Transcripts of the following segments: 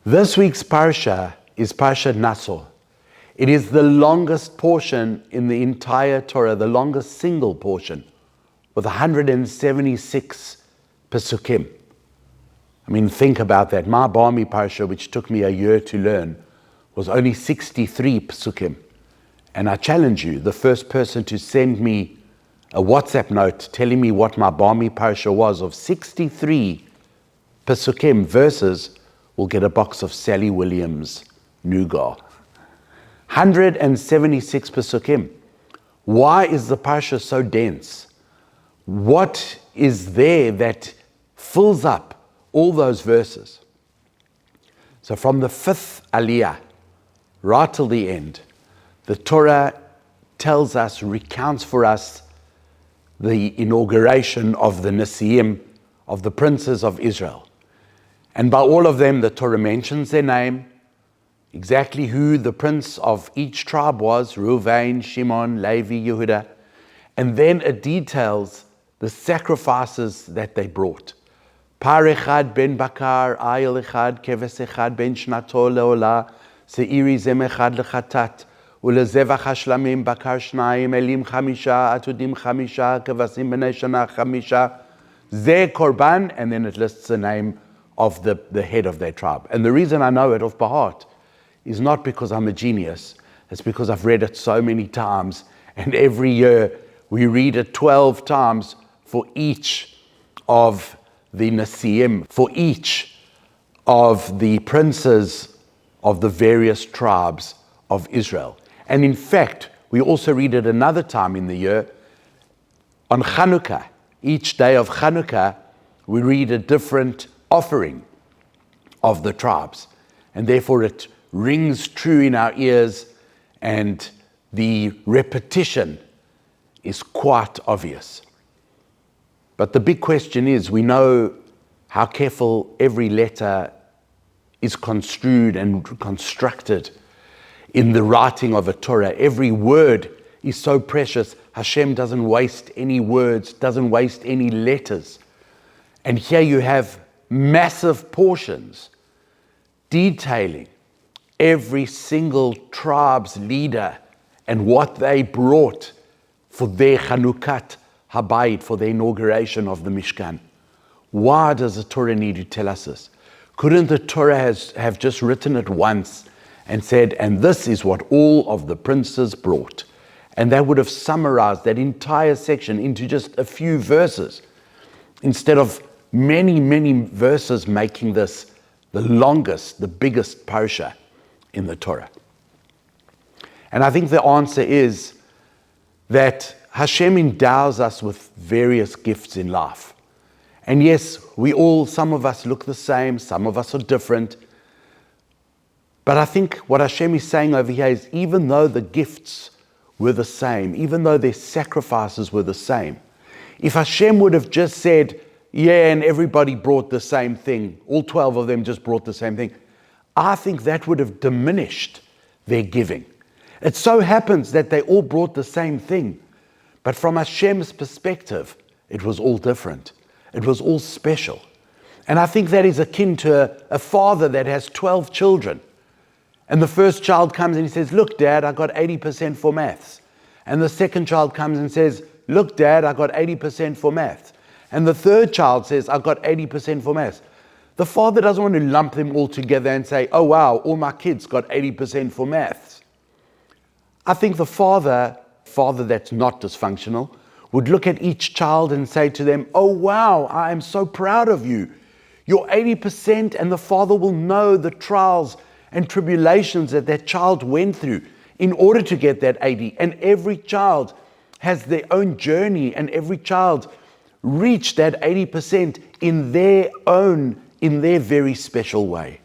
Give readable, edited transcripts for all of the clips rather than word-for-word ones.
This week's Parsha is Parsha Naso. It is the longest portion in the entire Torah, the longest single portion, with 176 Pesukim. I mean, think about that. My Barmi Parsha, which took me a year to learn, was only 63 Pesukim. And I challenge you, the first person to send me a WhatsApp note telling me what my Barmi Parsha was of 63 Pesukim verses will get a box of Sally Williams nougat. 176 Pesukim. Why is the Parsha so dense? What is there that fills up all those verses? So from the 5th Aliyah right till the end, the Torah tells us, recounts for us the inauguration of the Nesiim, of the princes of Israel. And by all of them, the Torah mentions their name, exactly who the prince of each tribe was, Reuven, Shimon, Levi, Yehuda. And then it details the sacrifices that they brought. Par echad ben bakar, ayil echad, keves echad ben shnato leolah, se'iri zem echad lechatat, ulezevach hashlamim bakar shnayim, elim chamisha, atudim chamisha, kevasim b'nei shana chamisha, ze korban, and then it lists the name of the head of their tribe. And the reason I know it off by heart is not because I'm a genius, it's because I've read it so many times, and every year we read it 12 times for each of the Nesiim, for each of the princes of the various tribes of Israel. And in fact, we also read it another time in the year on Chanukah. Each day of Chanukah, we read a different offering of the tribes, and therefore it rings true in our ears, and the repetition is quite obvious. But the big question is, we know how careful every letter is construed and constructed in the writing of a Torah. Every word is so precious. Hashem doesn't waste any words, doesn't waste any letters. And here you have massive portions detailing every single tribe's leader and what they brought for their Chanukat Habayit, for the inauguration of the Mishkan. Why does the Torah need to tell us this? Couldn't the Torah have just written it once and said, and this is what all of the princes brought? And they would have summarized that entire section into just a few verses, instead of many, many verses, making this the longest, the biggest Parsha in the Torah. And I think the answer is that Hashem endows us with various gifts in life. And yes, some of us look the same, some of us are different. But I think what Hashem is saying over here is, even though the gifts were the same, even though their sacrifices were the same, if Hashem would have just said, yeah, and everybody brought the same thing, all 12 of them just brought the same thing, I think that would have diminished their giving. It so happens that they all brought the same thing, but from Hashem's perspective, it was all different. It was all special. And I think that is akin to a father that has 12 children. And the first child comes and he says, look, Dad, I got 80% for maths. And the second child comes and says, look, Dad, I got 80% for maths. And the third child says, I got 80% for maths. The father doesn't want to lump them all together and say, oh wow, all my kids got 80% for maths. I think the father that's not dysfunctional would look at each child and say to them, oh wow, I am so proud of you. You're 80%, and the father will know the trials and tribulations that child went through in order to get that 80. And every child has their own journey, and every child reach that 80% in their very special way.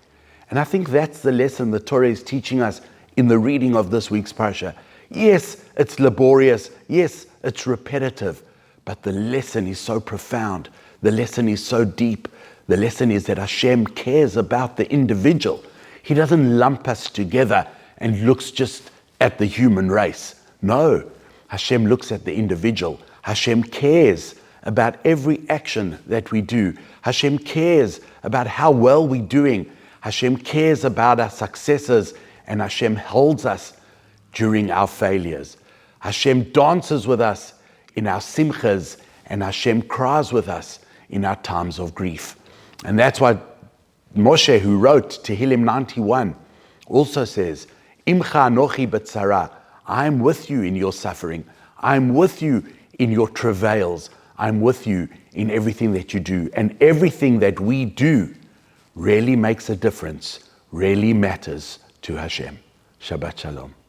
And I think that's the lesson the Torah is teaching us in the reading of this week's Parsha. Yes, it's laborious. Yes, it's repetitive. But the lesson is so profound. The lesson is so deep. The lesson is that Hashem cares about the individual. He doesn't lump us together and looks just at the human race. No, Hashem looks at the individual. Hashem cares about every action that we do. Hashem cares about how well we're doing, Hashem cares about our successes, and Hashem holds us during our failures. Hashem dances with us in our simchas, and Hashem cries with us in our times of grief. And that's why Moshe, who wrote Tehillim 91, also says, Imcha anochi b'tzara, I'm with you in your suffering. I'm with you in your travails. I'm with you in everything that you do. And everything that we do really makes a difference, really matters to Hashem. Shabbat Shalom.